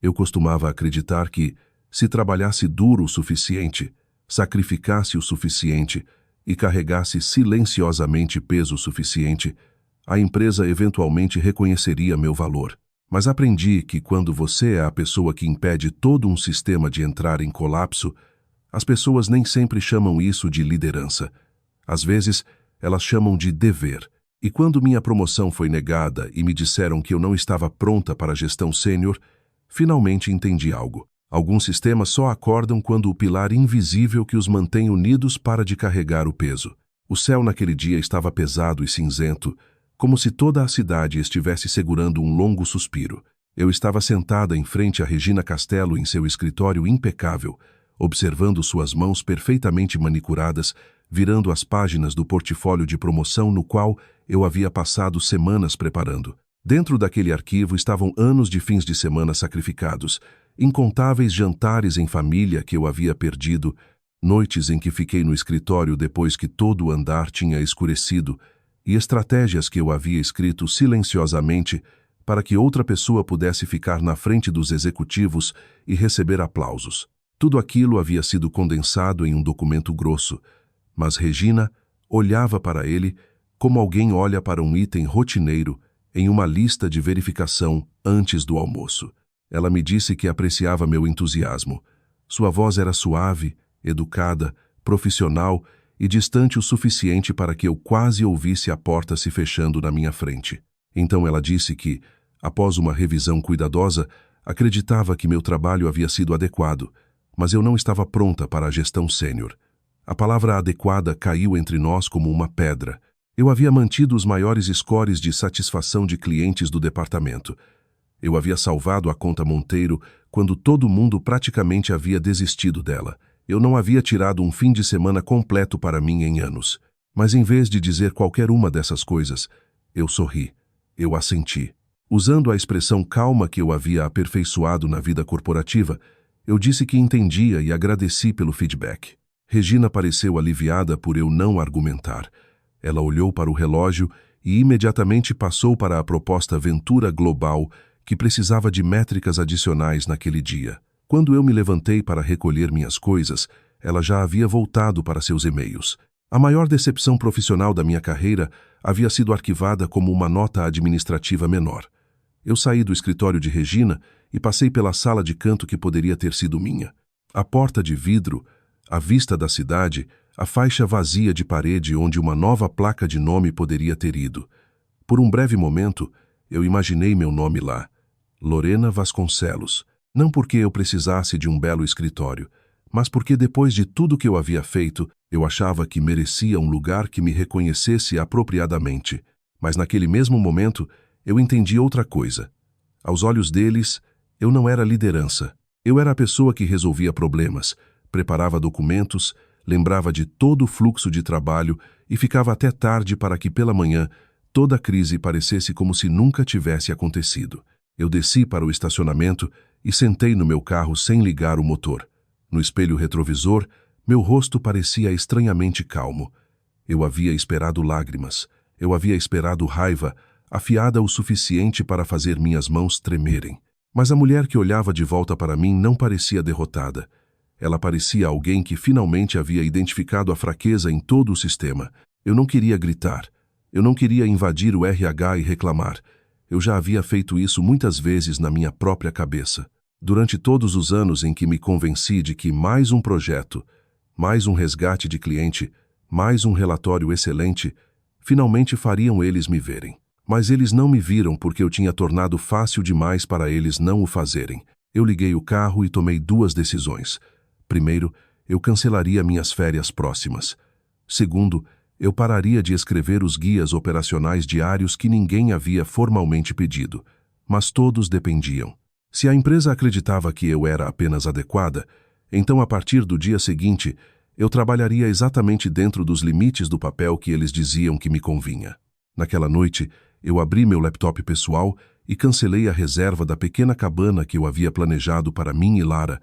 Eu costumava acreditar que, se trabalhasse duro o suficiente, sacrificasse o suficiente e carregasse silenciosamente peso suficiente, a empresa eventualmente reconheceria meu valor. Mas aprendi que quando você é a pessoa que impede todo um sistema de entrar em colapso, as pessoas nem sempre chamam isso de liderança. Às vezes, elas chamam de dever. E quando minha promoção foi negada e me disseram que eu não estava pronta para a gestão sênior, finalmente entendi algo. Alguns sistemas só acordam quando o pilar invisível que os mantém unidos para de carregar o peso. O céu naquele dia estava pesado e cinzento, como se toda a cidade estivesse segurando um longo suspiro. Eu estava sentada em frente a Regina Castelo em seu escritório impecável, observando suas mãos perfeitamente manicuradas, virando as páginas do portfólio de promoção no qual eu havia passado semanas preparando. Dentro daquele arquivo estavam anos de fins de semana sacrificados, incontáveis jantares em família que eu havia perdido, noites em que fiquei no escritório depois que todo o andar tinha escurecido, e estratégias que eu havia escrito silenciosamente para que outra pessoa pudesse ficar na frente dos executivos e receber aplausos. Tudo aquilo havia sido condensado em um documento grosso, mas Regina olhava para ele como alguém olha para um item rotineiro em uma lista de verificação antes do almoço. Ela me disse que apreciava meu entusiasmo. Sua voz era suave, educada, profissional e distante o suficiente para que eu quase ouvisse a porta se fechando na minha frente. Então ela disse que, após uma revisão cuidadosa, acreditava que meu trabalho havia sido adequado, mas eu não estava pronta para a gestão sênior. A palavra adequada caiu entre nós como uma pedra. Eu havia mantido os maiores scores de satisfação de clientes do departamento. Eu havia salvado a conta Monteiro quando todo mundo praticamente havia desistido dela. Eu não havia tirado um fim de semana completo para mim em anos. Mas em vez de dizer qualquer uma dessas coisas, eu sorri. Eu assenti. Usando a expressão calma que eu havia aperfeiçoado na vida corporativa, eu disse que entendia e agradeci pelo feedback. Regina pareceu aliviada por eu não argumentar. Ela olhou para o relógio e imediatamente passou para a proposta Ventura Global, que precisava de métricas adicionais naquele dia. Quando eu me levantei para recolher minhas coisas, ela já havia voltado para seus e-mails. A maior decepção profissional da minha carreira havia sido arquivada como uma nota administrativa menor. Eu saí do escritório de Regina e passei pela sala de canto que poderia ter sido minha. A porta de vidro, a vista da cidade, a faixa vazia de parede onde uma nova placa de nome poderia ter ido. Por um breve momento, eu imaginei meu nome lá, Lorena Vasconcelos, não porque eu precisasse de um belo escritório, mas porque depois de tudo que eu havia feito, eu achava que merecia um lugar que me reconhecesse apropriadamente. Mas naquele mesmo momento, eu entendi outra coisa. Aos olhos deles, eu não era liderança. Eu era a pessoa que resolvia problemas, preparava documentos, lembrava de todo o fluxo de trabalho e ficava até tarde para que pela manhã toda a crise parecesse como se nunca tivesse acontecido. Eu desci para o estacionamento e sentei no meu carro sem ligar o motor. No espelho retrovisor, meu rosto parecia estranhamente calmo. Eu havia esperado lágrimas. Eu havia esperado raiva, afiada o suficiente para fazer minhas mãos tremerem. Mas a mulher que olhava de volta para mim não parecia derrotada. Ela parecia alguém que finalmente havia identificado a fraqueza em todo o sistema. Eu não queria gritar. Eu não queria invadir o RH e reclamar. Eu já havia feito isso muitas vezes na minha própria cabeça. Durante todos os anos em que me convenci de que mais um projeto, mais um resgate de cliente, mais um relatório excelente, finalmente fariam eles me verem. Mas eles não me viram porque eu tinha tornado fácil demais para eles não o fazerem. Eu liguei o carro e tomei duas decisões. Primeiro, eu cancelaria minhas férias próximas. Segundo, eu pararia de escrever os guias operacionais diários que ninguém havia formalmente pedido, mas todos dependiam. Se a empresa acreditava que eu era apenas adequada, então a partir do dia seguinte, eu trabalharia exatamente dentro dos limites do papel que eles diziam que me convinha. Naquela noite, eu abri meu laptop pessoal e cancelei a reserva da pequena cabana que eu havia planejado para mim e Lara,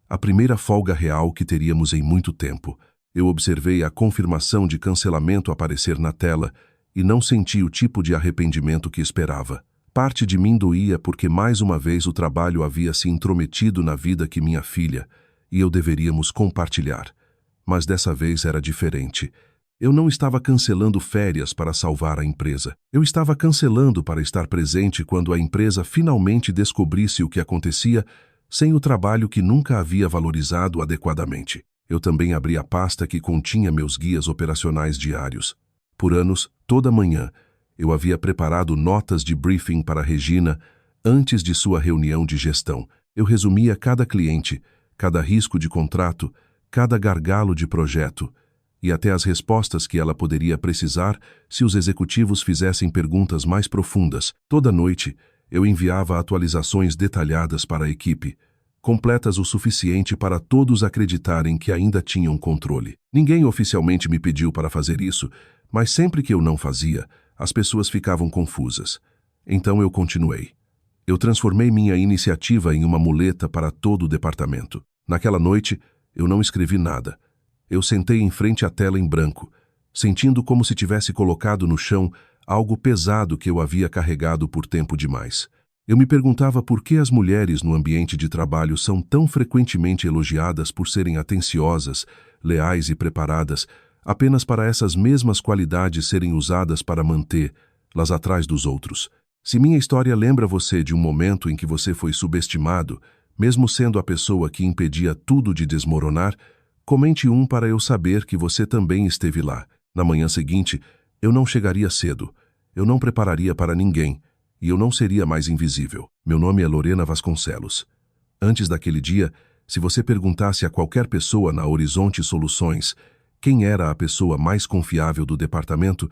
a primeira folga real que teríamos em muito tempo. Eu observei a confirmação de cancelamento aparecer na tela e não senti o tipo de arrependimento que esperava. Parte de mim doía porque mais uma vez o trabalho havia se intrometido na vida que minha filha e eu deveríamos compartilhar. Mas dessa vez era diferente. Eu não estava cancelando férias para salvar a empresa. Eu estava cancelando para estar presente quando a empresa finalmente descobrisse o que acontecia sem o trabalho que nunca havia valorizado adequadamente. Eu também abri a pasta que continha meus guias operacionais diários. Por anos, toda manhã, eu havia preparado notas de briefing para Regina antes de sua reunião de gestão. Eu resumia cada cliente, cada risco de contrato, cada gargalo de projeto e até as respostas que ela poderia precisar se os executivos fizessem perguntas mais profundas. Toda noite, eu enviava atualizações detalhadas para a equipe, completas o suficiente para todos acreditarem que ainda tinham controle. Ninguém oficialmente me pediu para fazer isso, mas sempre que eu não fazia, as pessoas ficavam confusas. Então eu continuei. Eu transformei minha iniciativa em uma muleta para todo o departamento. Naquela noite, eu não escrevi nada. Eu sentei em frente à tela em branco, sentindo como se tivesse colocado no chão algo pesado que eu havia carregado por tempo demais. Eu me perguntava por que as mulheres no ambiente de trabalho são tão frequentemente elogiadas por serem atenciosas, leais e preparadas, apenas para essas mesmas qualidades serem usadas para mantê-las atrás dos outros. Se minha história lembra você de um momento em que você foi subestimado, mesmo sendo a pessoa que impedia tudo de desmoronar, comente um para eu saber que você também esteve lá. Na manhã seguinte, eu não chegaria cedo, eu não prepararia para ninguém, e eu não seria mais invisível. Meu nome é Lorena Vasconcelos. Antes daquele dia, se você perguntasse a qualquer pessoa na Horizonte Soluções quem era a pessoa mais confiável do departamento,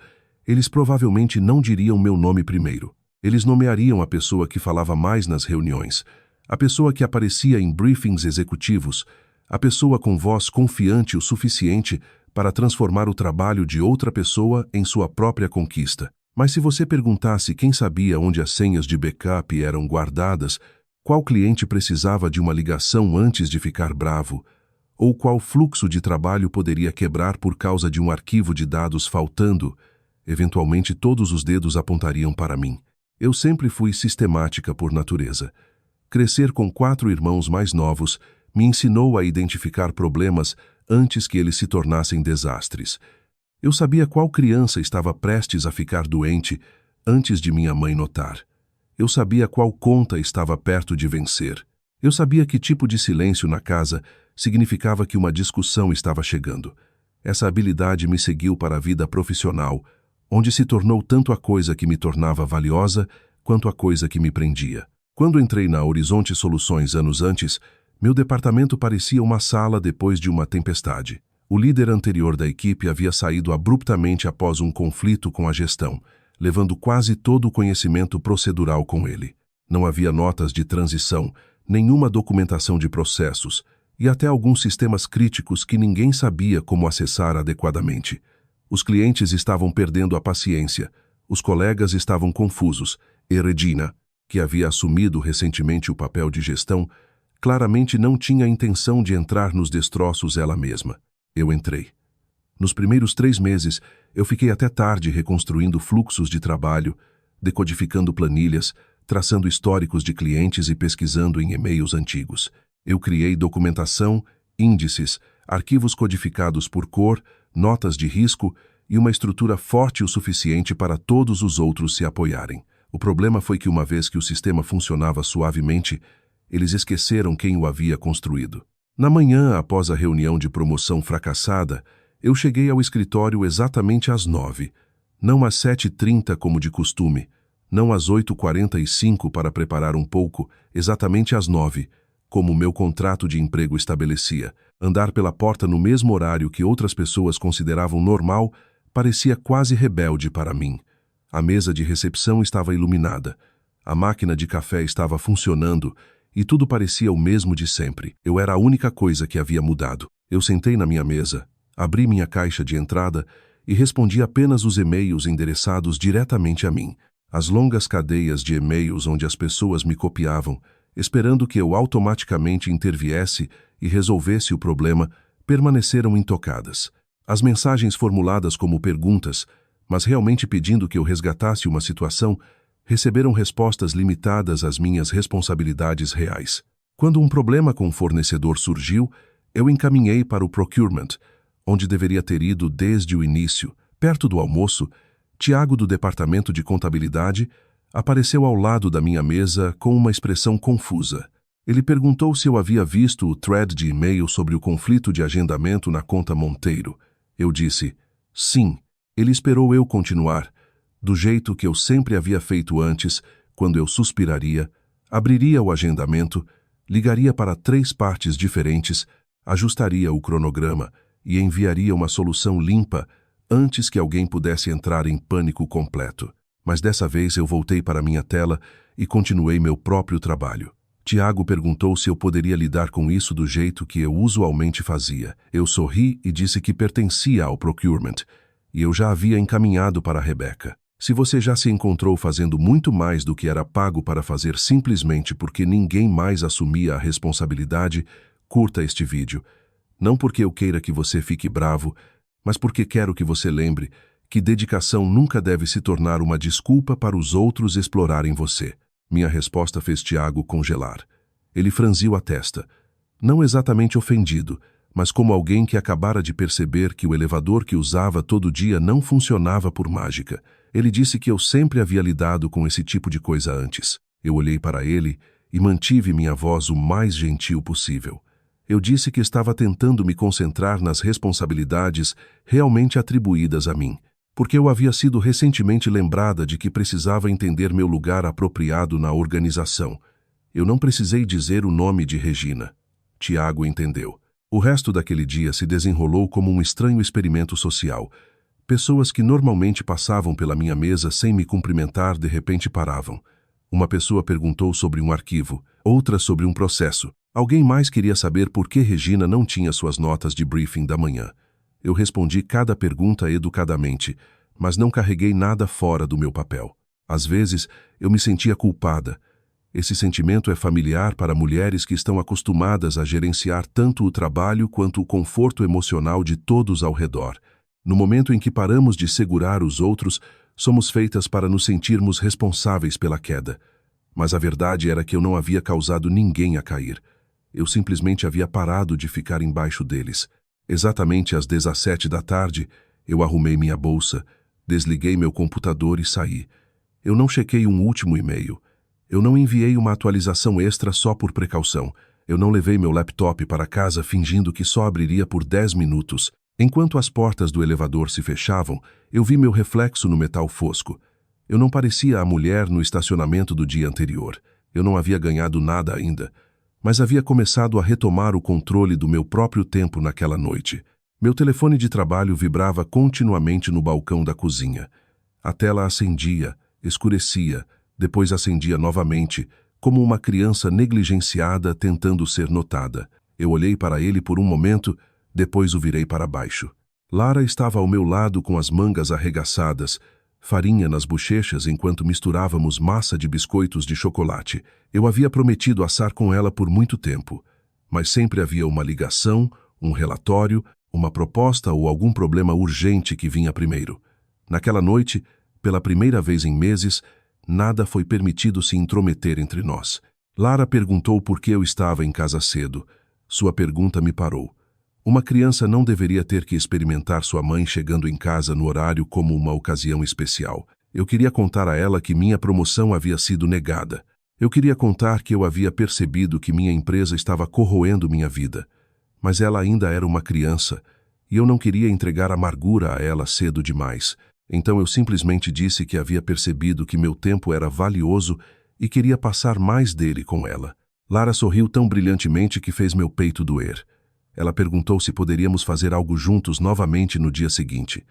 eles provavelmente não diriam meu nome primeiro. Eles nomeariam a pessoa que falava mais nas reuniões, a pessoa que aparecia em briefings executivos, a pessoa com voz confiante o suficiente para transformar o trabalho de outra pessoa em sua própria conquista. Mas se você perguntasse quem sabia onde as senhas de backup eram guardadas, qual cliente precisava de uma ligação antes de ficar bravo, ou qual fluxo de trabalho poderia quebrar por causa de um arquivo de dados faltando, eventualmente todos os dedos apontariam para mim. Eu sempre fui sistemática por natureza. Crescer com 4 irmãos mais novos me ensinou a identificar problemas antes que eles se tornassem desastres. Eu sabia qual criança estava prestes a ficar doente antes de minha mãe notar. Eu sabia qual conta estava perto de vencer. Eu sabia que tipo de silêncio na casa significava que uma discussão estava chegando. Essa habilidade me seguiu para a vida profissional, onde se tornou tanto a coisa que me tornava valiosa quanto a coisa que me prendia. Quando entrei na Horizonte Soluções anos antes, meu departamento parecia uma sala depois de uma tempestade. O líder anterior da equipe havia saído abruptamente após um conflito com a gestão, levando quase todo o conhecimento procedural com ele. Não havia notas de transição, nenhuma documentação de processos e até alguns sistemas críticos que ninguém sabia como acessar adequadamente. Os clientes estavam perdendo a paciência, os colegas estavam confusos e Regina, que havia assumido recentemente o papel de gestão, claramente não tinha a intenção de entrar nos destroços ela mesma. Eu entrei. Nos primeiros 3 meses, eu fiquei até tarde reconstruindo fluxos de trabalho, decodificando planilhas, traçando históricos de clientes e pesquisando em e-mails antigos. Eu criei documentação, índices, arquivos codificados por cor, notas de risco e uma estrutura forte o suficiente para todos os outros se apoiarem. O problema foi que uma vez que o sistema funcionava suavemente, eles esqueceram quem o havia construído. Na manhã, após a reunião de promoção fracassada, eu cheguei ao escritório exatamente às 9, não às 7h30 como de costume, não às 8h45 para preparar um pouco, exatamente às 9, como meu contrato de emprego estabelecia. Andar pela porta no mesmo horário que outras pessoas consideravam normal parecia quase rebelde para mim. A mesa de recepção estava iluminada, a máquina de café estava funcionando e tudo parecia o mesmo de sempre. Eu era a única coisa que havia mudado. Eu sentei na minha mesa, abri minha caixa de entrada e respondi apenas os e-mails endereçados diretamente a mim. As longas cadeias de e-mails onde as pessoas me copiavam, esperando que eu automaticamente interviesse e resolvesse o problema, permaneceram intocadas. As mensagens formuladas como perguntas, mas realmente pedindo que eu resgatasse uma situação, receberam respostas limitadas às minhas responsabilidades reais. Quando um problema com o fornecedor surgiu, eu encaminhei para o procurement, onde deveria ter ido desde o início. Perto do almoço, Tiago, do departamento de contabilidade, apareceu ao lado da minha mesa com uma expressão confusa. Ele perguntou se eu havia visto o thread de e-mail sobre o conflito de agendamento na conta Monteiro. Eu disse, sim. Ele esperou eu continuar, do jeito que eu sempre havia feito antes, quando eu suspiraria, abriria o agendamento, ligaria para 3 partes diferentes, ajustaria o cronograma e enviaria uma solução limpa antes que alguém pudesse entrar em pânico completo. Mas dessa vez eu voltei para minha tela e continuei meu próprio trabalho. Tiago perguntou se eu poderia lidar com isso do jeito que eu usualmente fazia. Eu sorri e disse que pertencia ao procurement, e eu já havia encaminhado para a Rebeca. Se você já se encontrou fazendo muito mais do que era pago para fazer simplesmente porque ninguém mais assumia a responsabilidade, curta este vídeo. Não porque eu queira que você fique bravo, mas porque quero que você lembre que dedicação nunca deve se tornar uma desculpa para os outros explorarem você. Minha resposta fez Tiago congelar. Ele franziu a testa, não exatamente ofendido, mas como alguém que acabara de perceber que o elevador que usava todo dia não funcionava por mágica. Ele disse que eu sempre havia lidado com esse tipo de coisa antes. Eu olhei para ele e mantive minha voz o mais gentil possível. Eu disse que estava tentando me concentrar nas responsabilidades realmente atribuídas a mim, porque eu havia sido recentemente lembrada de que precisava entender meu lugar apropriado na organização. Eu não precisei dizer o nome de Regina. Tiago entendeu. O resto daquele dia se desenrolou como um estranho experimento social. Pessoas que normalmente passavam pela minha mesa sem me cumprimentar de repente paravam. Uma pessoa perguntou sobre um arquivo, outra sobre um processo. Alguém mais queria saber por que Regina não tinha suas notas de briefing da manhã. Eu respondi cada pergunta educadamente, mas não carreguei nada fora do meu papel. Às vezes, eu me sentia culpada. Esse sentimento é familiar para mulheres que estão acostumadas a gerenciar tanto o trabalho quanto o conforto emocional de todos ao redor. No momento em que paramos de segurar os outros, somos feitas para nos sentirmos responsáveis pela queda. Mas a verdade era que eu não havia causado ninguém a cair. Eu simplesmente havia parado de ficar embaixo deles. Exatamente às 17 da tarde, eu arrumei minha bolsa, desliguei meu computador e saí. Eu não chequei um último e-mail. Eu não enviei uma atualização extra só por precaução. Eu não levei meu laptop para casa fingindo que só abriria por 10 minutos. Enquanto as portas do elevador se fechavam, eu vi meu reflexo no metal fosco. Eu não parecia a mulher no estacionamento do dia anterior. Eu não havia ganhado nada ainda, mas havia começado a retomar o controle do meu próprio tempo naquela noite. Meu telefone de trabalho vibrava continuamente no balcão da cozinha. A tela acendia, escurecia, depois acendia novamente, como uma criança negligenciada tentando ser notada. Eu olhei para ele por um momento, depois o virei para baixo. Lara estava ao meu lado com as mangas arregaçadas, farinha nas bochechas enquanto misturávamos massa de biscoitos de chocolate. Eu havia prometido assar com ela por muito tempo, mas sempre havia uma ligação, um relatório, uma proposta ou algum problema urgente que vinha primeiro. Naquela noite, pela primeira vez em meses, nada foi permitido se intrometer entre nós. Lara perguntou por que eu estava em casa cedo. Sua pergunta me parou. Uma criança não deveria ter que experimentar sua mãe chegando em casa no horário como uma ocasião especial. Eu queria contar a ela que minha promoção havia sido negada. Eu queria contar que eu havia percebido que minha empresa estava corroendo minha vida. Mas ela ainda era uma criança, e eu não queria entregar amargura a ela cedo demais. Então eu simplesmente disse que havia percebido que meu tempo era valioso e queria passar mais dele com ela. Lara sorriu tão brilhantemente que fez meu peito doer. Ela perguntou se poderíamos fazer algo juntos novamente no dia seguinte.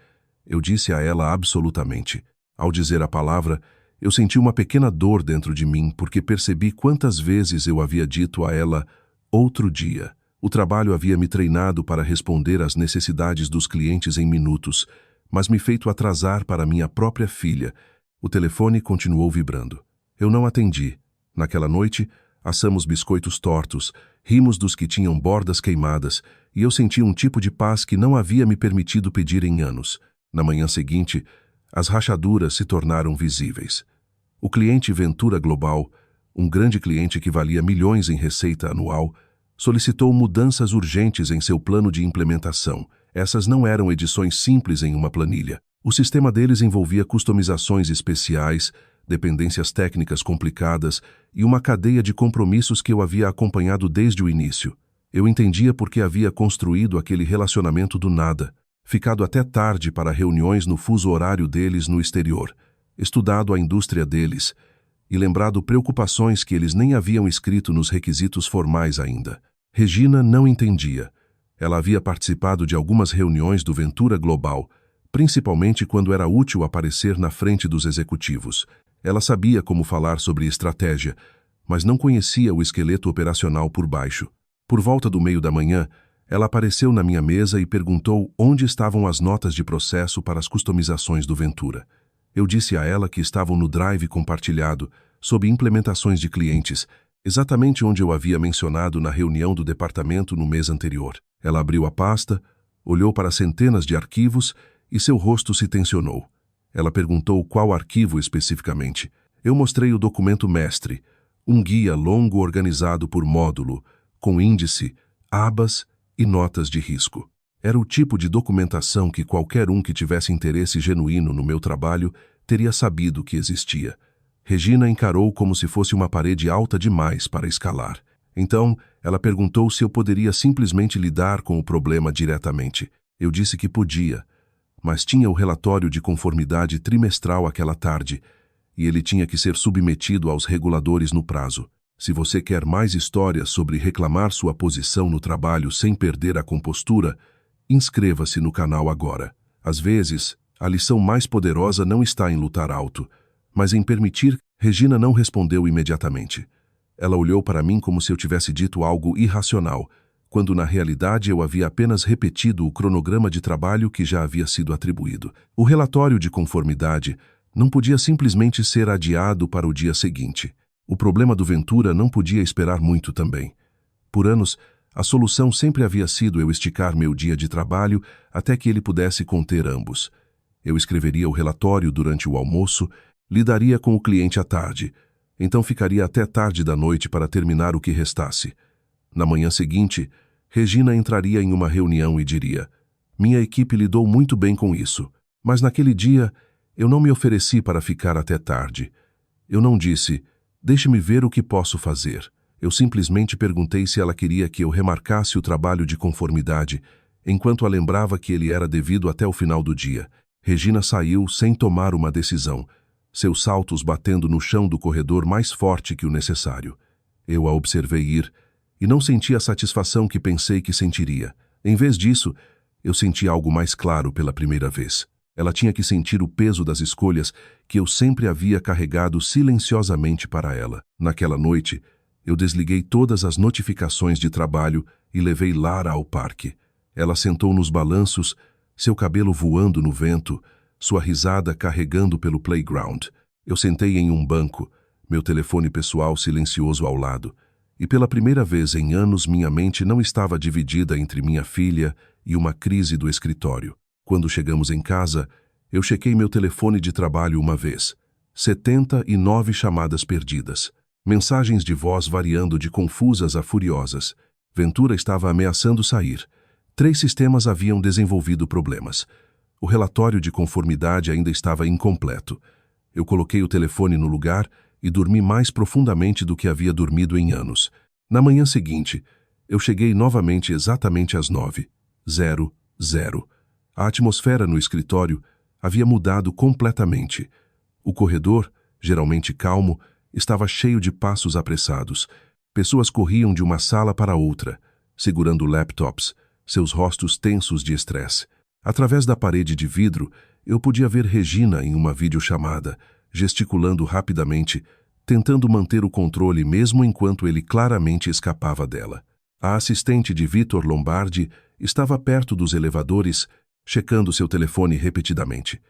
Eu disse a ela absolutamente. Ao dizer a palavra, eu senti uma pequena dor dentro de mim porque percebi quantas vezes eu havia dito a ela outro dia. O trabalho havia me treinado para responder às necessidades dos clientes em minutos, mas me feito atrasar para minha própria filha. O telefone continuou vibrando. Eu não atendi. Naquela noite, assamos biscoitos tortos, rimos dos que tinham bordas queimadas, e eu senti um tipo de paz que não havia me permitido pedir em anos. Na manhã seguinte, as rachaduras se tornaram visíveis. O cliente Ventura Global, um grande cliente que valia milhões em receita anual, solicitou mudanças urgentes em seu plano de implementação. Essas não eram edições simples em uma planilha. O sistema deles envolvia customizações especiais, dependências técnicas complicadas e uma cadeia de compromissos que eu havia acompanhado desde o início. Eu entendia por que havia construído aquele relacionamento do nada, ficado até tarde para reuniões no fuso horário deles no exterior, estudado a indústria deles e lembrado preocupações que eles nem haviam escrito nos requisitos formais ainda. Regina não entendia. Ela havia participado de algumas reuniões do Ventura Global, principalmente quando era útil aparecer na frente dos executivos. Ela sabia como falar sobre estratégia, mas não conhecia o esqueleto operacional por baixo. Por volta do meio da manhã, ela apareceu na minha mesa e perguntou onde estavam as notas de processo para as customizações do Ventura. Eu disse a ela que estavam no Drive compartilhado, sob implementações de clientes, exatamente onde eu havia mencionado na reunião do departamento no mês anterior. Ela abriu a pasta, olhou para centenas de arquivos e seu rosto se tensionou. Ela perguntou qual arquivo especificamente. Eu mostrei o documento mestre, um guia longo organizado por módulo, com índice, abas e notas de risco. Era o tipo de documentação que qualquer um que tivesse interesse genuíno no meu trabalho teria sabido que existia. Regina encarou como se fosse uma parede alta demais para escalar. Então, ela perguntou se eu poderia simplesmente lidar com o problema diretamente. Eu disse que podia, mas tinha o relatório de conformidade trimestral aquela tarde, e ele tinha que ser submetido aos reguladores no prazo. Se você quer mais histórias sobre reclamar sua posição no trabalho sem perder a compostura, inscreva-se no canal agora. Às vezes, a lição mais poderosa não está em lutar alto, mas em permitir. Regina não respondeu imediatamente. Ela olhou para mim como se eu tivesse dito algo irracional, quando na realidade eu havia apenas repetido o cronograma de trabalho que já havia sido atribuído. O relatório de conformidade não podia simplesmente ser adiado para o dia seguinte. O problema do Ventura não podia esperar muito também. Por anos, a solução sempre havia sido eu esticar meu dia de trabalho até que ele pudesse conter ambos. Eu escreveria o relatório durante o almoço, lidaria com o cliente à tarde, então ficaria até tarde da noite para terminar o que restasse. Na manhã seguinte, Regina entraria em uma reunião e diria: minha equipe lidou muito bem com isso, mas naquele dia eu não me ofereci para ficar até tarde. Eu não disse: deixe-me ver o que posso fazer. Eu simplesmente perguntei se ela queria que eu remarcasse o trabalho de conformidade, enquanto a lembrava que ele era devido até o final do dia. Regina saiu sem tomar uma decisão, seus saltos batendo no chão do corredor mais forte que o necessário. Eu a observei ir, e não senti a satisfação que pensei que sentiria. Em vez disso, eu senti algo mais claro pela primeira vez. Ela tinha que sentir o peso das escolhas que eu sempre havia carregado silenciosamente para ela. Naquela noite, eu desliguei todas as notificações de trabalho e levei Lara ao parque. Ela sentou nos balanços, seu cabelo voando no vento, sua risada carregando pelo playground. Eu sentei em um banco, meu telefone pessoal silencioso ao lado, e pela primeira vez em anos minha mente não estava dividida entre minha filha e uma crise do escritório. Quando chegamos em casa, eu chequei meu telefone de trabalho uma vez. 79 chamadas perdidas. Mensagens de voz variando de confusas a furiosas. Ventura estava ameaçando sair. 3 sistemas haviam desenvolvido problemas. O relatório de conformidade ainda estava incompleto. Eu coloquei o telefone no lugar e dormi mais profundamente do que havia dormido em anos. Na manhã seguinte, eu cheguei novamente exatamente às 9:00. A atmosfera no escritório havia mudado completamente. O corredor, geralmente calmo, estava cheio de passos apressados. Pessoas corriam de uma sala para outra, segurando laptops, seus rostos tensos de estresse. Através da parede de vidro, eu podia ver Regina em uma videochamada, gesticulando rapidamente, tentando manter o controle mesmo enquanto ele claramente escapava dela. A assistente de Vitor Lombardi estava perto dos elevadores, checando seu telefone repetidamente.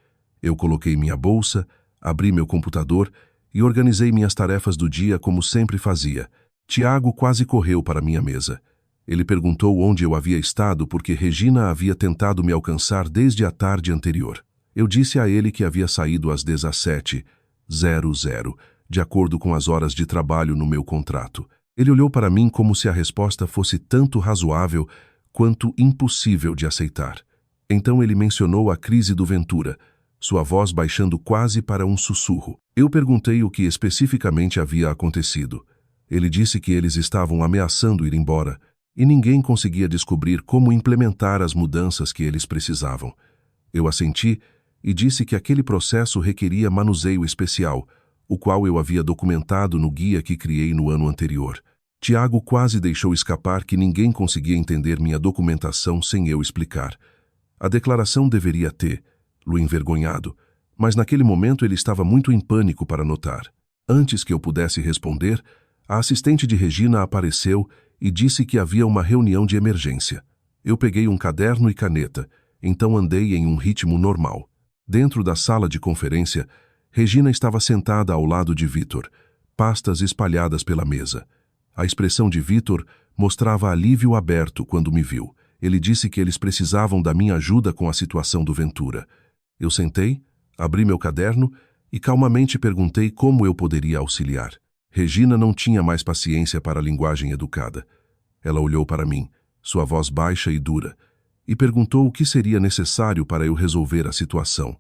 Eu coloquei minha bolsa, abri meu computador e organizei minhas tarefas do dia como sempre fazia. Tiago quase correu para minha mesa. Ele perguntou onde eu havia estado porque Regina havia tentado me alcançar desde a tarde anterior. Eu disse a ele que havia saído às 17:00, 00, de acordo com as horas de trabalho no meu contrato. Ele olhou para mim como se a resposta fosse tanto razoável quanto impossível de aceitar. Então ele mencionou a crise do Ventura, sua voz baixando quase para um sussurro. Eu perguntei o que especificamente havia acontecido. Ele disse que eles estavam ameaçando ir embora, e ninguém conseguia descobrir como implementar as mudanças que eles precisavam. Eu assenti e disse que aquele processo requeria manuseio especial, o qual eu havia documentado no guia que criei no ano anterior. Tiago quase deixou escapar que ninguém conseguia entender minha documentação sem eu explicar. A declaração deveria tê-lo envergonhado, mas naquele momento ele estava muito em pânico para notar. Antes que eu pudesse responder, a assistente de Regina apareceu e disse que havia uma reunião de emergência. Eu peguei um caderno e caneta, então andei em um ritmo normal. Dentro da sala de conferência, Regina estava sentada ao lado de Vitor, pastas espalhadas pela mesa. A expressão de Vitor mostrava alívio aberto quando me viu. Ele disse que eles precisavam da minha ajuda com a situação do Ventura. Eu sentei, abri meu caderno e calmamente perguntei como eu poderia auxiliar. Regina não tinha mais paciência para a linguagem educada. Ela olhou para mim, sua voz baixa e dura, e perguntou o que seria necessário para eu resolver a situação.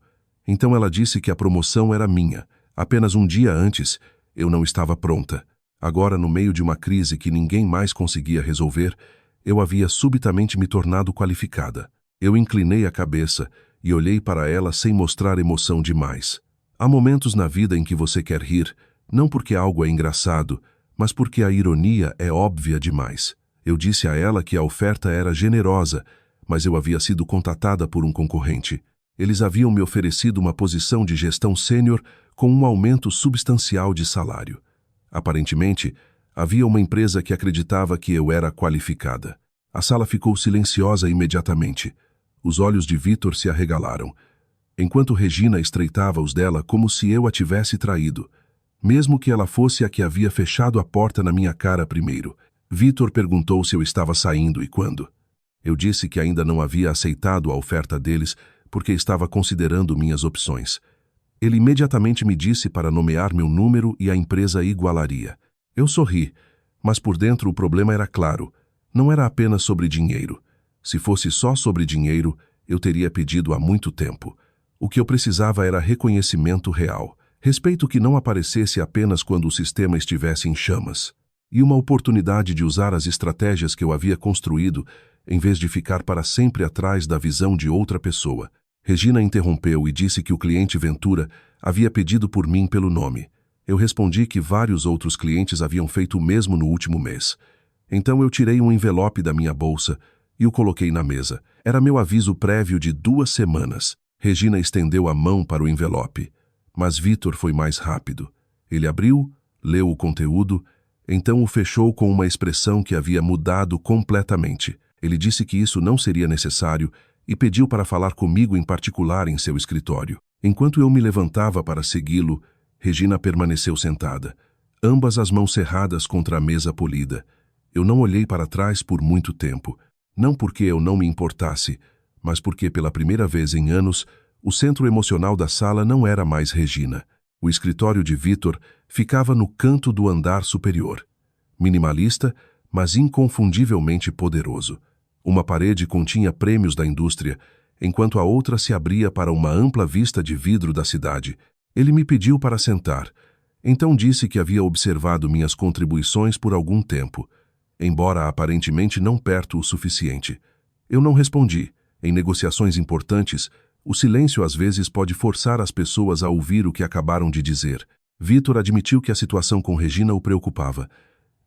Então ela disse que a promoção era minha. Apenas um dia antes, eu não estava pronta. Agora, no meio de uma crise que ninguém mais conseguia resolver, eu havia subitamente me tornado qualificada. Eu inclinei a cabeça e olhei para ela sem mostrar emoção demais. Há momentos na vida em que você quer rir, não porque algo é engraçado, mas porque a ironia é óbvia demais. Eu disse a ela que a oferta era generosa, mas eu havia sido contatada por um concorrente. Eles haviam me oferecido uma posição de gestão sênior com um aumento substancial de salário. Aparentemente, havia uma empresa que acreditava que eu era qualificada. A sala ficou silenciosa imediatamente. Os olhos de Vitor se arregalaram, enquanto Regina estreitava os dela como se eu a tivesse traído, mesmo que ela fosse a que havia fechado a porta na minha cara primeiro. Vitor perguntou se eu estava saindo e quando. Eu disse que ainda não havia aceitado a oferta deles porque estava considerando minhas opções. Ele imediatamente me disse para nomear meu número e a empresa igualaria. Eu sorri, mas por dentro o problema era claro. Não era apenas sobre dinheiro. Se fosse só sobre dinheiro, eu teria pedido há muito tempo. O que eu precisava era reconhecimento real. Respeito que não aparecesse apenas quando o sistema estivesse em chamas. E uma oportunidade de usar as estratégias que eu havia construído, em vez de ficar para sempre atrás da visão de outra pessoa. Regina interrompeu e disse que o cliente Ventura havia pedido por mim pelo nome. Eu respondi que vários outros clientes haviam feito o mesmo no último mês. Então eu tirei um envelope da minha bolsa e o coloquei na mesa. Era meu aviso prévio de 2 semanas. Regina estendeu a mão para o envelope. Mas Vitor foi mais rápido. Ele abriu, leu o conteúdo, então o fechou com uma expressão que havia mudado completamente. Ele disse que isso não seria necessário e pediu para falar comigo em particular em seu escritório. Enquanto eu me levantava para segui-lo, Regina permaneceu sentada, ambas as mãos cerradas contra a mesa polida. Eu não olhei para trás por muito tempo, não porque eu não me importasse, mas porque pela primeira vez em anos, o centro emocional da sala não era mais Regina. O escritório de Vitor ficava no canto do andar superior. Minimalista, mas inconfundivelmente poderoso. Uma parede continha prêmios da indústria, enquanto a outra se abria para uma ampla vista de vidro da cidade. Ele me pediu para sentar. Então disse que havia observado minhas contribuições por algum tempo, embora aparentemente não perto o suficiente. Eu não respondi. Em negociações importantes, o silêncio às vezes pode forçar as pessoas a ouvir o que acabaram de dizer. Vitor admitiu que a situação com Regina o preocupava.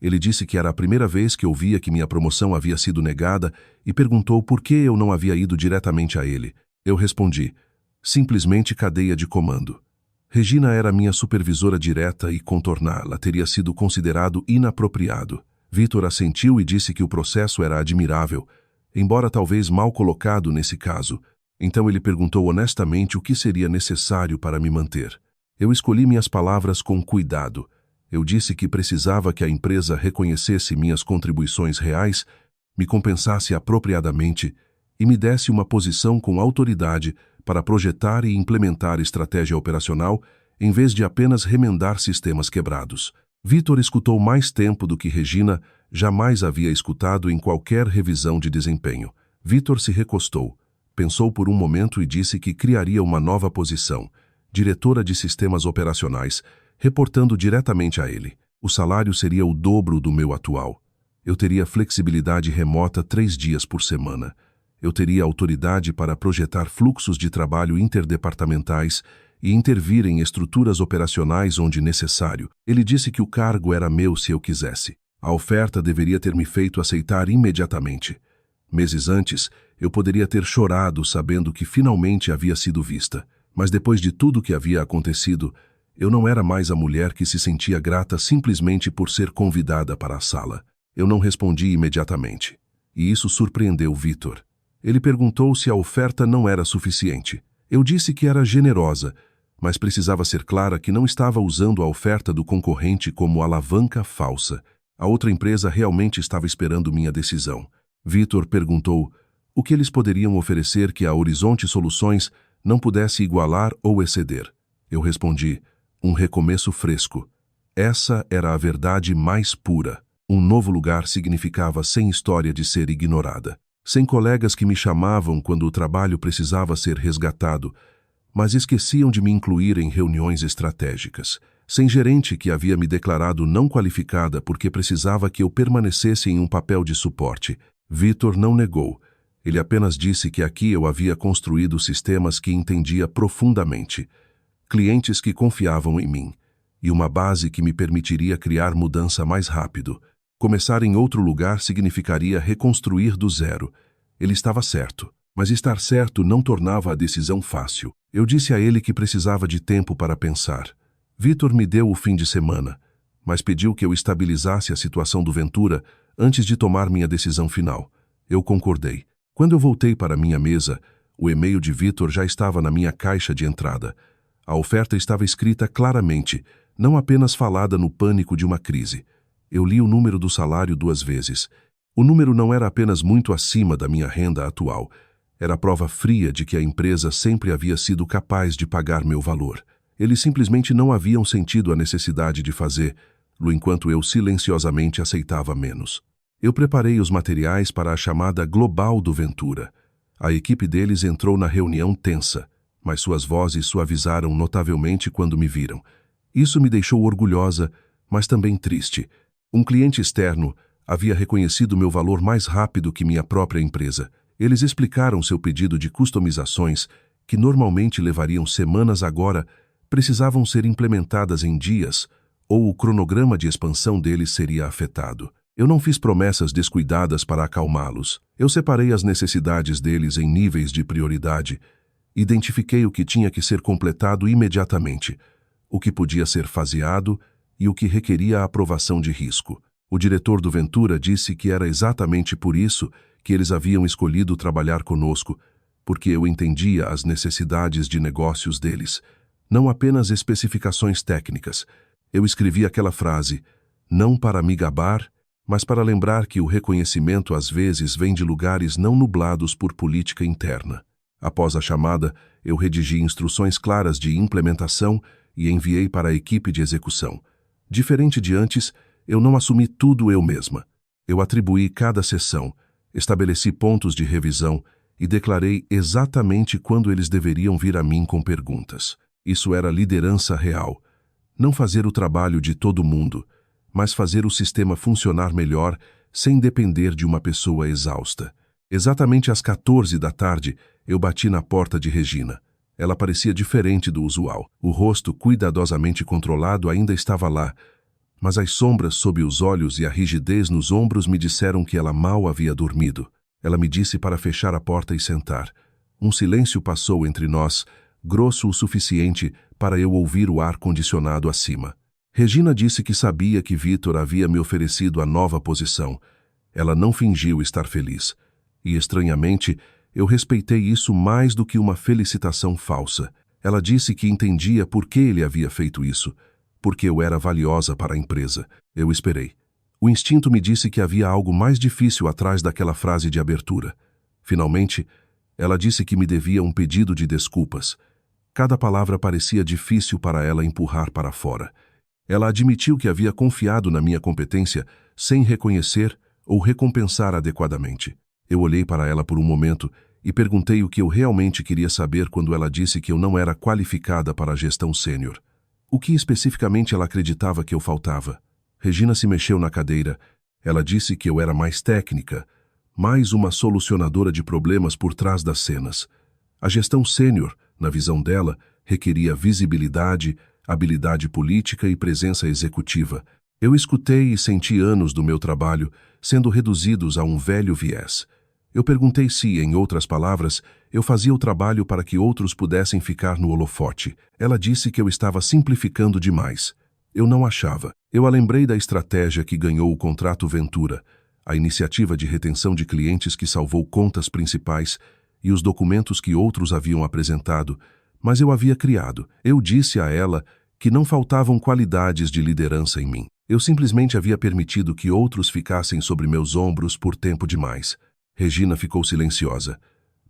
Ele disse que era a primeira vez que ouvia que minha promoção havia sido negada e perguntou por que eu não havia ido diretamente a ele. Eu respondi, simplesmente cadeia de comando. Regina era minha supervisora direta e contorná-la teria sido considerado inapropriado. Vitor assentiu e disse que o processo era admirável, embora talvez mal colocado nesse caso. Então ele perguntou honestamente o que seria necessário para me manter. Eu escolhi minhas palavras com cuidado. Eu disse que precisava que a empresa reconhecesse minhas contribuições reais, me compensasse apropriadamente e me desse uma posição com autoridade para projetar e implementar estratégia operacional em vez de apenas remendar sistemas quebrados. Vitor escutou mais tempo do que Regina jamais havia escutado em qualquer revisão de desempenho. Vitor se recostou, pensou por um momento e disse que criaria uma nova posição, diretora de sistemas operacionais, reportando diretamente a ele. O salário seria o dobro do meu atual. Eu teria flexibilidade remota 3 dias por semana. Eu teria autoridade para projetar fluxos de trabalho interdepartamentais e intervir em estruturas operacionais onde necessário. Ele disse que o cargo era meu se eu quisesse. A oferta deveria ter me feito aceitar imediatamente. Meses antes, eu poderia ter chorado sabendo que finalmente havia sido vista. Mas depois de tudo que havia acontecido, eu não era mais a mulher que se sentia grata simplesmente por ser convidada para a sala. Eu não respondi imediatamente. E isso surpreendeu Vitor. Ele perguntou se a oferta não era suficiente. Eu disse que era generosa, mas precisava ser clara que não estava usando a oferta do concorrente como alavanca falsa. A outra empresa realmente estava esperando minha decisão. Vitor perguntou o que eles poderiam oferecer que a Horizonte Soluções não pudesse igualar ou exceder. Eu respondi, um recomeço fresco. Essa era a verdade mais pura. Um novo lugar significava sem história de ser ignorada. Sem colegas que me chamavam quando o trabalho precisava ser resgatado, mas esqueciam de me incluir em reuniões estratégicas. Sem gerente que havia me declarado não qualificada porque precisava que eu permanecesse em um papel de suporte. Vitor não negou. Ele apenas disse que aqui eu havia construído sistemas que entendia profundamente, clientes que confiavam em mim, e uma base que me permitiria criar mudança mais rápido. Começar em outro lugar significaria reconstruir do zero. Ele estava certo, mas estar certo não tornava a decisão fácil. Eu disse a ele que precisava de tempo para pensar. Vitor me deu o fim de semana, mas pediu que eu estabilizasse a situação do Ventura antes de tomar minha decisão final. Eu concordei. Quando eu voltei para minha mesa, o e-mail de Vitor já estava na minha caixa de entrada. A oferta estava escrita claramente, não apenas falada no pânico de uma crise. Eu li o número do salário 2 vezes. O número não era apenas muito acima da minha renda atual. Era a prova fria de que a empresa sempre havia sido capaz de pagar meu valor. Eles simplesmente não haviam sentido a necessidade de fazê-lo enquanto eu silenciosamente aceitava menos. Eu preparei os materiais para a chamada global do Ventura. A equipe deles entrou na reunião tensa, mas suas vozes suavizaram notavelmente quando me viram. Isso me deixou orgulhosa, mas também triste. Um cliente externo havia reconhecido meu valor mais rápido que minha própria empresa. Eles explicaram seu pedido de customizações, que normalmente levariam semanas agora, precisavam ser implementadas em dias, ou o cronograma de expansão deles seria afetado. Eu não fiz promessas descuidadas para acalmá-los. Eu separei as necessidades deles em níveis de prioridade. Identifiquei o que tinha que ser completado imediatamente, o que podia ser faseado e o que requeria a aprovação de risco. O diretor do Ventura disse que era exatamente por isso que eles haviam escolhido trabalhar conosco, porque eu entendia as necessidades de negócios deles, não apenas especificações técnicas. Eu escrevi aquela frase, não para me gabar, mas para lembrar que o reconhecimento às vezes vem de lugares não nublados por política interna. Após a chamada, eu redigi instruções claras de implementação e enviei para a equipe de execução. Diferente de antes, eu não assumi tudo eu mesma. Eu atribuí cada sessão, estabeleci pontos de revisão e declarei exatamente quando eles deveriam vir a mim com perguntas. Isso era liderança real. Não fazer o trabalho de todo mundo, mas fazer o sistema funcionar melhor sem depender de uma pessoa exausta. Exatamente às 14 da tarde, eu bati na porta de Regina. Ela parecia diferente do usual. O rosto cuidadosamente controlado ainda estava lá, mas as sombras sob os olhos e a rigidez nos ombros me disseram que ela mal havia dormido. Ela me disse para fechar a porta e sentar. Um silêncio passou entre nós, grosso o suficiente para eu ouvir o ar-condicionado acima. Regina disse que sabia que Vitor havia me oferecido a nova posição. Ela não fingiu estar feliz. E, estranhamente, eu respeitei isso mais do que uma felicitação falsa. Ela disse que entendia por que ele havia feito isso, porque eu era valiosa para a empresa. Eu esperei. O instinto me disse que havia algo mais difícil atrás daquela frase de abertura. Finalmente, ela disse que me devia um pedido de desculpas. Cada palavra parecia difícil para ela empurrar para fora. Ela admitiu que havia confiado na minha competência sem reconhecer ou recompensar adequadamente. Eu olhei para ela por um momento e perguntei o que eu realmente queria saber quando ela disse que eu não era qualificada para a gestão sênior. O que especificamente ela acreditava que eu faltava? Regina se mexeu na cadeira. Ela disse que eu era mais técnica, mais uma solucionadora de problemas por trás das cenas. A gestão sênior, na visão dela, requeria visibilidade, habilidade política e presença executiva. Eu escutei e senti anos do meu trabalho sendo reduzidos a um velho viés. Eu perguntei se, em outras palavras, eu fazia o trabalho para que outros pudessem ficar no holofote. Ela disse que eu estava simplificando demais. Eu não achava. Eu a lembrei da estratégia que ganhou o contrato Ventura, a iniciativa de retenção de clientes que salvou contas principais e os documentos que outros haviam apresentado, mas eu havia criado. Eu disse a ela que não faltavam qualidades de liderança em mim. Eu simplesmente havia permitido que outros ficassem sobre meus ombros por tempo demais. Regina ficou silenciosa.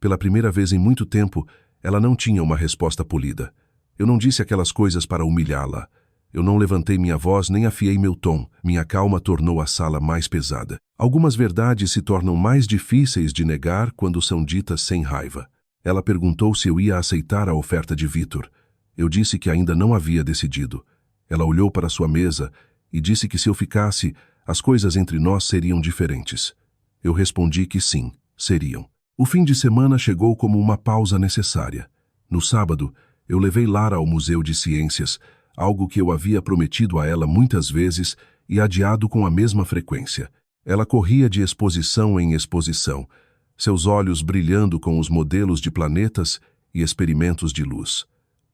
Pela primeira vez em muito tempo, ela não tinha uma resposta polida. Eu não disse aquelas coisas para humilhá-la. Eu não levantei minha voz nem afiei meu tom. Minha calma tornou a sala mais pesada. Algumas verdades se tornam mais difíceis de negar quando são ditas sem raiva. Ela perguntou se eu ia aceitar a oferta de Vítor. Eu disse que ainda não havia decidido. Ela olhou para sua mesa e disse que se eu ficasse, as coisas entre nós seriam diferentes. Eu respondi que sim, seriam. O fim de semana chegou como uma pausa necessária. No sábado, eu levei Lara ao Museu de Ciências, algo que eu havia prometido a ela muitas vezes e adiado com a mesma frequência. Ela corria de exposição em exposição, seus olhos brilhando com os modelos de planetas e experimentos de luz.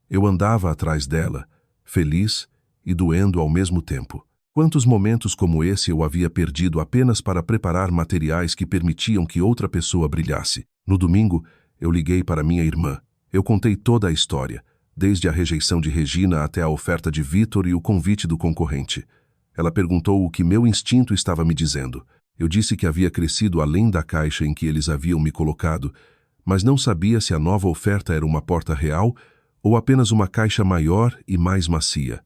Eu andava atrás dela, feliz e doendo ao mesmo tempo. Quantos momentos como esse eu havia perdido apenas para preparar materiais que permitiam que outra pessoa brilhasse. No domingo, eu liguei para minha irmã. Eu contei toda a história, desde a rejeição de Regina até a oferta de Vítor e o convite do concorrente. Ela perguntou o que meu instinto estava me dizendo. Eu disse que havia crescido além da caixa em que eles haviam me colocado, mas não sabia se a nova oferta era uma porta real ou apenas uma caixa maior e mais macia.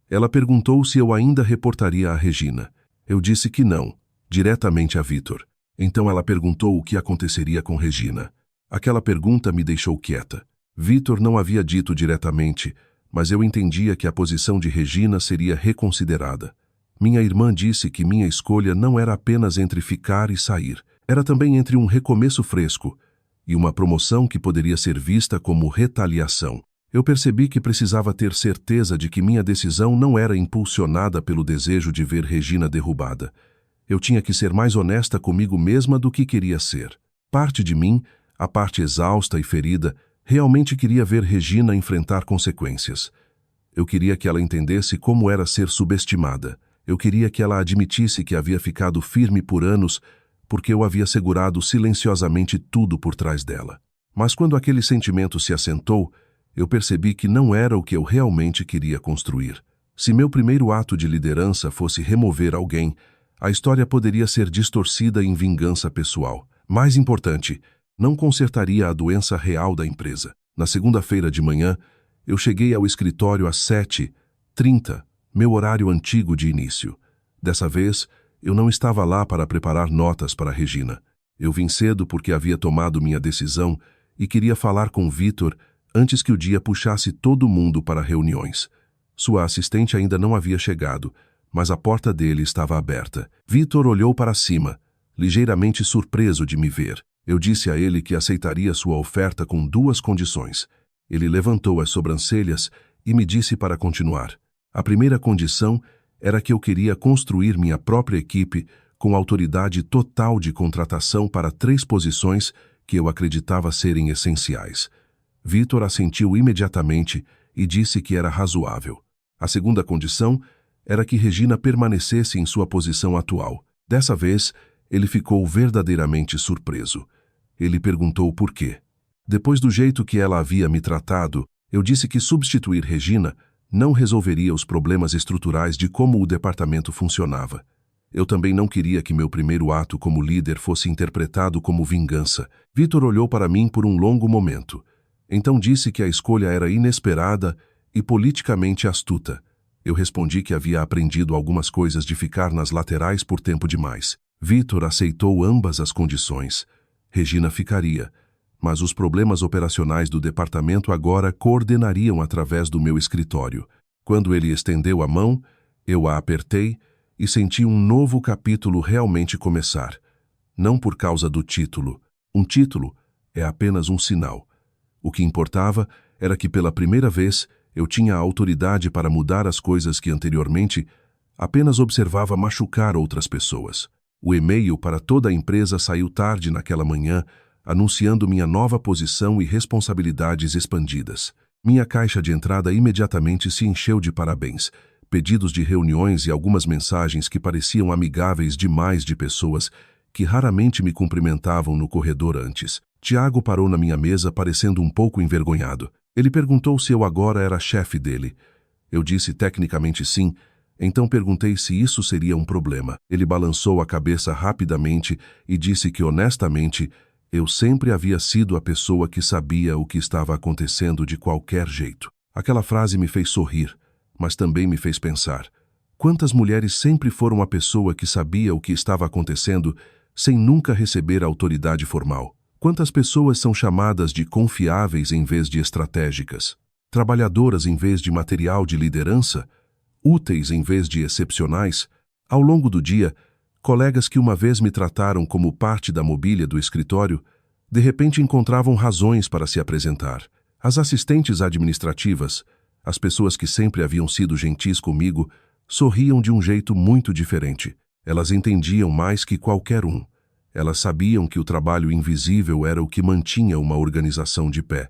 Ela perguntou se eu ainda reportaria a Regina. Eu disse que não, diretamente a Vítor. Então ela perguntou o que aconteceria com Regina. Aquela pergunta me deixou quieta. Vítor não havia dito diretamente, mas eu entendia que a posição de Regina seria reconsiderada. Minha irmã disse que minha escolha não era apenas entre ficar e sair. Era também entre um recomeço fresco e uma promoção que poderia ser vista como retaliação. Eu percebi que precisava ter certeza de que minha decisão não era impulsionada pelo desejo de ver Regina derrubada. Eu tinha que ser mais honesta comigo mesma do que queria ser. Parte de mim, a parte exausta e ferida, realmente queria ver Regina enfrentar consequências. Eu queria que ela entendesse como era ser subestimada. Eu queria que ela admitisse que havia ficado firme por anos porque eu havia segurado silenciosamente tudo por trás dela. Mas quando aquele sentimento se assentou, eu percebi que não era o que eu realmente queria construir. Se meu primeiro ato de liderança fosse remover alguém, a história poderia ser distorcida em vingança pessoal. Mais importante, não consertaria a doença real da empresa. Na segunda-feira de manhã, eu cheguei ao escritório às 7h30, meu horário antigo de início. Dessa vez, eu não estava lá para preparar notas para Regina. Eu vim cedo porque havia tomado minha decisão e queria falar com Vítor antes que o dia puxasse todo mundo para reuniões. Sua assistente ainda não havia chegado, mas a porta dele estava aberta. Vítor olhou para cima, ligeiramente surpreso de me ver. Eu disse a ele que aceitaria sua oferta com 2 condições. Ele levantou as sobrancelhas e me disse para continuar. A primeira condição era que eu queria construir minha própria equipe com autoridade total de contratação para 3 posições que eu acreditava serem essenciais. Vítor assentiu imediatamente e disse que era razoável. A segunda condição era que Regina permanecesse em sua posição atual. Dessa vez, ele ficou verdadeiramente surpreso. Ele perguntou por quê. Depois do jeito que ela havia me tratado, eu disse que substituir Regina não resolveria os problemas estruturais de como o departamento funcionava. Eu também não queria que meu primeiro ato como líder fosse interpretado como vingança. Vítor olhou para mim por um longo momento. Então disse que a escolha era inesperada e politicamente astuta. Eu respondi que havia aprendido algumas coisas de ficar nas laterais por tempo demais. Vitor aceitou ambas as condições. Regina ficaria, mas os problemas operacionais do departamento agora coordenariam através do meu escritório. Quando ele estendeu a mão, eu a apertei e senti um novo capítulo realmente começar. Não por causa do título. Um título é apenas um sinal. O que importava era que pela primeira vez eu tinha a autoridade para mudar as coisas que anteriormente apenas observava machucar outras pessoas. O e-mail para toda a empresa saiu tarde naquela manhã, anunciando minha nova posição e responsabilidades expandidas. Minha caixa de entrada imediatamente se encheu de parabéns, pedidos de reuniões e algumas mensagens que pareciam amigáveis demais de pessoas que raramente me cumprimentavam no corredor antes. Tiago parou na minha mesa parecendo um pouco envergonhado. Ele perguntou se eu agora era chefe dele. Eu disse tecnicamente sim, então perguntei se isso seria um problema. Ele balançou a cabeça rapidamente e disse que honestamente eu sempre havia sido a pessoa que sabia o que estava acontecendo de qualquer jeito. Aquela frase me fez sorrir, mas também me fez pensar. Quantas mulheres sempre foram a pessoa que sabia o que estava acontecendo sem nunca receber a autoridade formal? Quantas pessoas são chamadas de confiáveis em vez de estratégicas? Trabalhadoras em vez de material de liderança? Úteis em vez de excepcionais? Ao longo do dia, colegas que uma vez me trataram como parte da mobília do escritório, de repente encontravam razões para se apresentar. As assistentes administrativas, as pessoas que sempre haviam sido gentis comigo, sorriam de um jeito muito diferente. Elas entendiam mais que qualquer um. Elas sabiam que o trabalho invisível era o que mantinha uma organização de pé.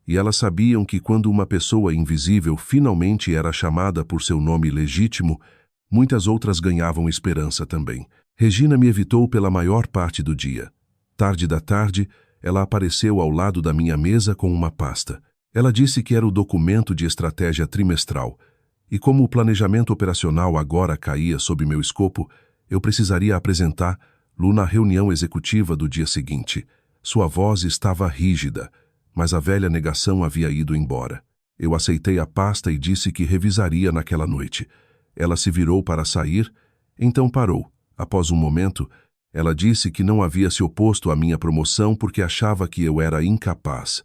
E elas sabiam que quando uma pessoa invisível finalmente era chamada por seu nome legítimo, muitas outras ganhavam esperança também. Regina me evitou pela maior parte do dia. Tarde da tarde, ela apareceu ao lado da minha mesa com uma pasta. Ela disse que era o documento de estratégia trimestral, e como o planejamento operacional agora caía sob meu escopo, eu precisaria apresentá-lo na reunião executiva do dia seguinte. Sua voz estava rígida, mas a velha negação havia ido embora. Eu aceitei a pasta e disse que revisaria naquela noite. Ela se virou para sair, então parou. Após um momento, ela disse que não havia se oposto à minha promoção porque achava que eu era incapaz.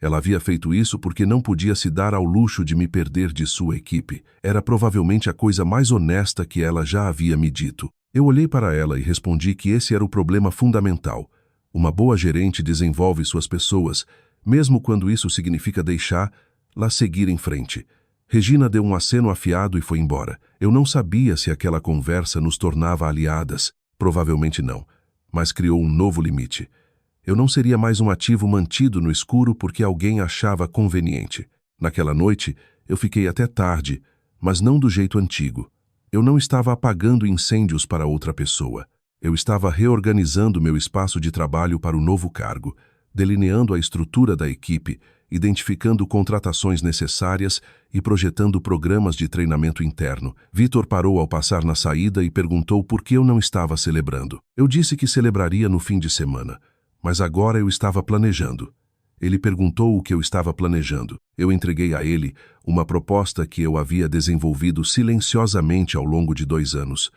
Ela havia feito isso porque não podia se dar ao luxo de me perder de sua equipe. Era provavelmente a coisa mais honesta que ela já havia me dito. Eu olhei para ela e respondi que esse era o problema fundamental. Uma boa gerente desenvolve suas pessoas, mesmo quando isso significa deixá-las seguir em frente. Regina deu um aceno afiado e foi embora. Eu não sabia se aquela conversa nos tornava aliadas. Provavelmente não, mas criou um novo limite. Eu não seria mais um ativo mantido no escuro porque alguém achava conveniente. Naquela noite, eu fiquei até tarde, mas não do jeito antigo. Eu não estava apagando incêndios para outra pessoa. Eu estava reorganizando meu espaço de trabalho para o novo cargo, delineando a estrutura da equipe, identificando contratações necessárias e projetando programas de treinamento interno. Vitor parou ao passar na saída e perguntou por que eu não estava celebrando. Eu disse que celebraria no fim de semana, mas agora eu estava planejando. Ele perguntou o que eu estava planejando. Eu entreguei a ele uma proposta que eu havia desenvolvido silenciosamente ao longo de 2 anos.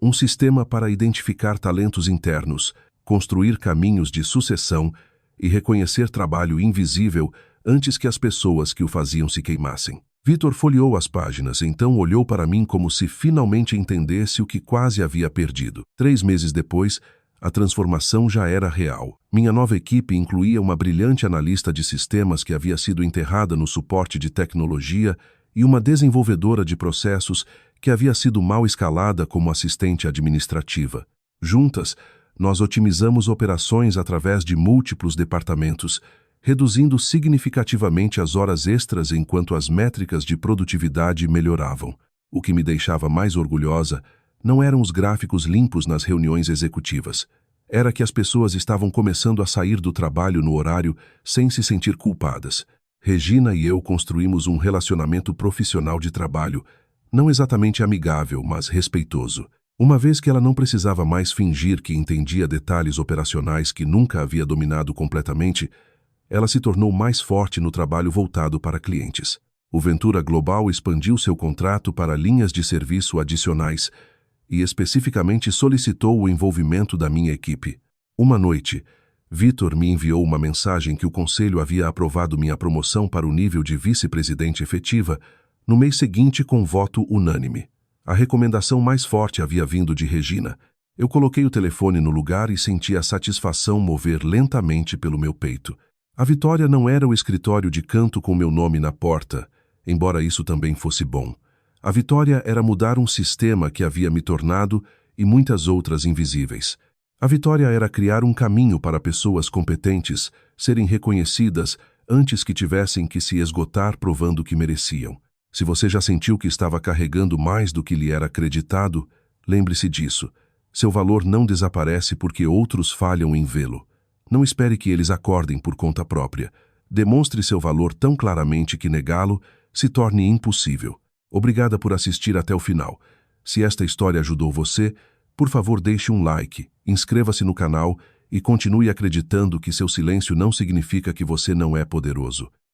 Um sistema para identificar talentos internos, construir caminhos de sucessão e reconhecer trabalho invisível antes que as pessoas que o faziam se queimassem. Vitor folheou as páginas, então olhou para mim como se finalmente entendesse o que quase havia perdido. 3 meses depois, a transformação já era real. Minha nova equipe incluía uma brilhante analista de sistemas que havia sido enterrada no suporte de tecnologia e uma desenvolvedora de processos que havia sido mal escalada como assistente administrativa. Juntas, nós otimizamos operações através de múltiplos departamentos, reduzindo significativamente as horas extras enquanto as métricas de produtividade melhoravam. O que me deixava mais orgulhosa não eram os gráficos limpos nas reuniões executivas. Era que as pessoas estavam começando a sair do trabalho no horário sem se sentir culpadas. Regina e eu construímos um relacionamento profissional de trabalho, não exatamente amigável, mas respeitoso. Uma vez que ela não precisava mais fingir que entendia detalhes operacionais que nunca havia dominado completamente, ela se tornou mais forte no trabalho voltado para clientes. O Ventura Global expandiu seu contrato para linhas de serviço adicionais e especificamente solicitou o envolvimento da minha equipe. Uma noite, Vitor me enviou uma mensagem que o conselho havia aprovado minha promoção para o nível de vice-presidente efetiva no mês seguinte com voto unânime. A recomendação mais forte havia vindo de Regina. Eu coloquei o telefone no lugar e senti a satisfação mover lentamente pelo meu peito. A vitória não era o escritório de canto com meu nome na porta, embora isso também fosse bom. A vitória era mudar um sistema que havia me tornado e muitas outras invisíveis. A vitória era criar um caminho para pessoas competentes serem reconhecidas antes que tivessem que se esgotar provando que mereciam. Se você já sentiu que estava carregando mais do que lhe era acreditado, lembre-se disso. Seu valor não desaparece porque outros falham em vê-lo. Não espere que eles acordem por conta própria. Demonstre seu valor tão claramente que negá-lo se torne impossível. Obrigada por assistir até o final. Se esta história ajudou você, por favor deixe um like, inscreva-se no canal e continue acreditando que seu silêncio não significa que você não é poderoso.